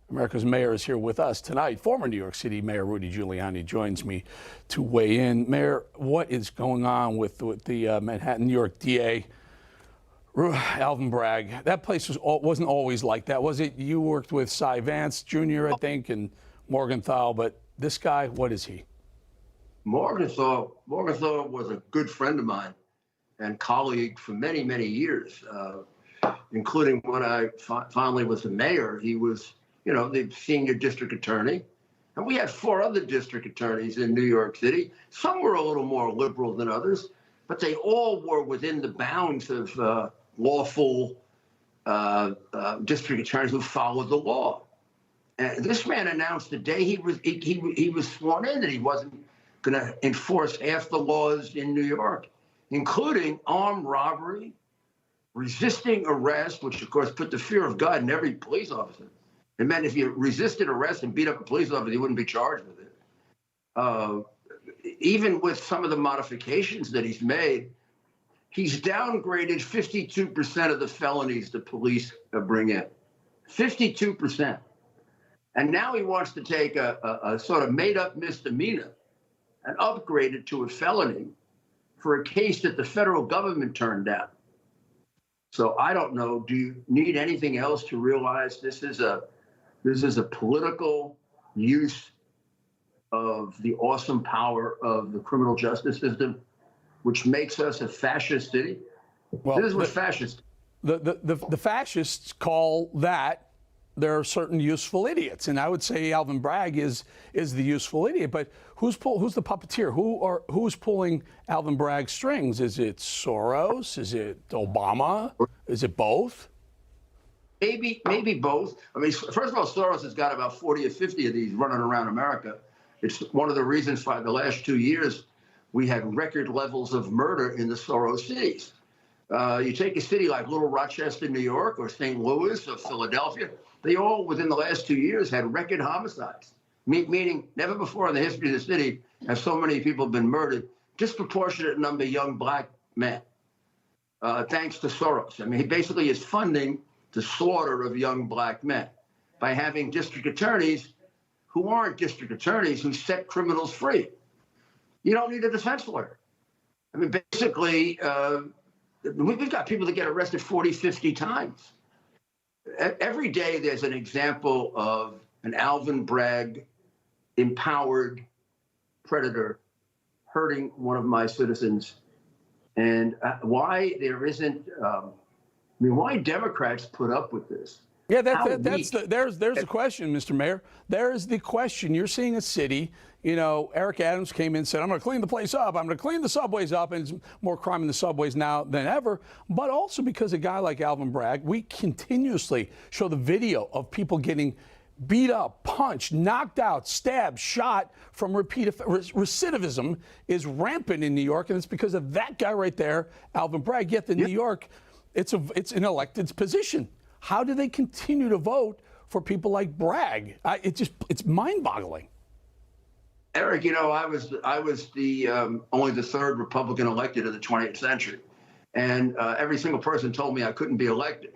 America's mayor is here with us tonight. Former New York City Mayor Rudy Giuliani joins me to weigh in. Mayor, what is going on with the Manhattan, New York DA, Alvin Bragg? That place wasn't always like that, was it? You worked with Cy Vance Jr., I think, and Morgenthau, but this guy, what is he? Morgenthau was a good friend of mine and colleague for many, many years, including when I finally was the mayor. He was, the senior district attorney. And we had 4 other district attorneys in New York City. Some were a little more liberal than others, but they all were within the bounds of lawful district attorneys who followed the law. And this man announced the day he was sworn in that he wasn't going to enforce half the laws in New York, including armed robbery, resisting arrest, which of course put the fear of God in every police officer. It meant if you resisted arrest and beat up a police officer, you wouldn't be charged with it. Even with some of the modifications that he's made, he's downgraded 52% of the felonies the police bring in. 52%. And now he wants to take a sort of made-up misdemeanor and upgrade it to a felony for a case that the federal government turned down. So I don't know, do you need anything else to realize this is a political use of the awesome power of the criminal justice system, which makes us a fascist city? Well, this is what fascists. The fascists call that there are certain useful idiots, and I would say Alvin Bragg is the useful idiot. But who's the puppeteer? Who's pulling Alvin Bragg's strings? Is it Soros? Is it Obama? Is it both? Maybe both. I mean, first of all, Soros has got about 40 or 50 of these running around America. It's one of the reasons why the last 2 years we had record levels of murder in the Soros cities. You take a city like Little Rochester, New York, or St. Louis, or Philadelphia, they all, within the last 2 years, had record homicides, meaning never before in the history of the city have so many people been murdered, disproportionate number of young black men, thanks to Soros. I mean, he basically is funding the slaughter of young black men by having district attorneys who aren't district attorneys who set criminals free. You don't need a defense lawyer. I mean, basically, we've got people that get arrested 40, 50 times. Every day there's an example of an Alvin Bragg empowered predator hurting one of my citizens. And why there isn't, why Democrats put up with this? Yeah, there's the question, Mr. Mayor. There's the question. You're seeing a city, Eric Adams came in and said, I'm going to clean the place up. I'm going to clean the subways up. And there's more crime in the subways now than ever. But also because a guy like Alvin Bragg, we continuously show the video of people getting beat up, punched, knocked out, stabbed, shot from recidivism is rampant in New York. And it's because of that guy right there, Alvin Bragg. Yet in New York, it's an elected position. How do they continue to vote for people like Bragg? It's mind-boggling. Eric, I was the only the 3rd Republican elected in the 20th century, and every single person told me I couldn't be elected.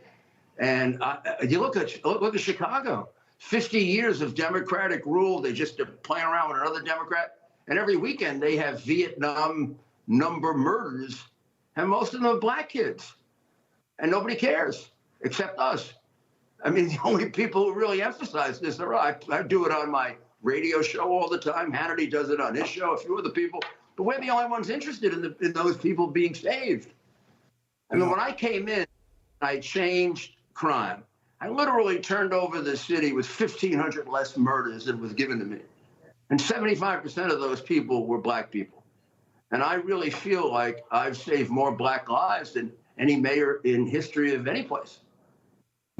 And you look at Chicago, 50 years of Democratic rule. They just are playing around with another Democrat, and every weekend they have Vietnam number murders, and most of them are black kids, and nobody cares. Except us. I mean, the only people who really emphasize this are I do it on my radio show all the time. Hannity does it on his show, a few other people. But we're the only ones interested in those people being saved. I mean, when I came in, I changed crime. I literally turned over the city with 1,500 less murders than was given to me. And 75% of those people were black people. And I really feel like I've saved more black lives than any mayor in history of any place.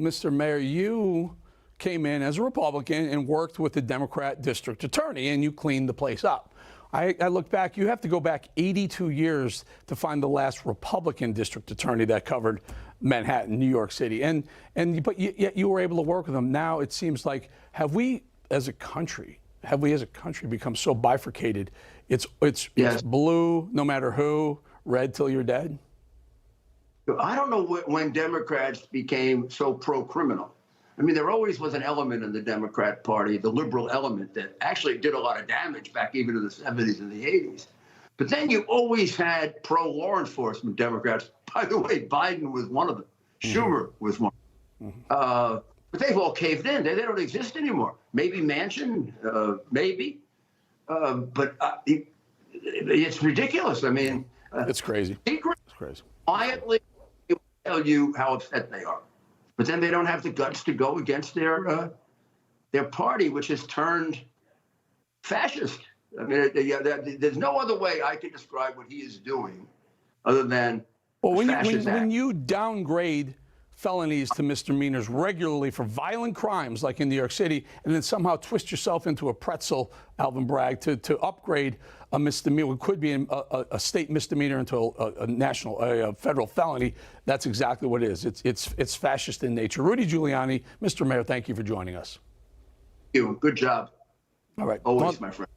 Mr. Mayor, you came in as a Republican and worked with the Democrat district attorney, and you cleaned the place up. I look back, you have to go back 82 years to find the last Republican district attorney that covered Manhattan, New York City. But yet you were able to work with them. Now it seems like, have we as a country become so bifurcated? It's blue no matter who, red till you're dead? I don't know when Democrats became so pro-criminal. I mean, there always was an element in the Democrat Party, the liberal element, that actually did a lot of damage back even in the 70s and the 80s. But then you always had pro-law enforcement Democrats. By the way, Biden was one of them. Schumer was one. But they've all caved in. They don't exist anymore. Maybe Manchin, maybe. But it's ridiculous. I mean, it's crazy. It's crazy. Quietly tell you how upset they are. But then they don't have the guts to go against their party, which has turned fascist. I mean, there's no other way I can describe what he is doing other than when you downgrade felonies to misdemeanors regularly for violent crimes like in New York City, and then somehow twist yourself into a pretzel, Alvin Bragg, to upgrade a misdemeanor, what could be a state misdemeanor into a federal felony, that's exactly what it is. It's fascist in nature. Rudy Giuliani, Mr. Mayor, thank you for joining us. Thank you. Good job. All right. Always, my friend.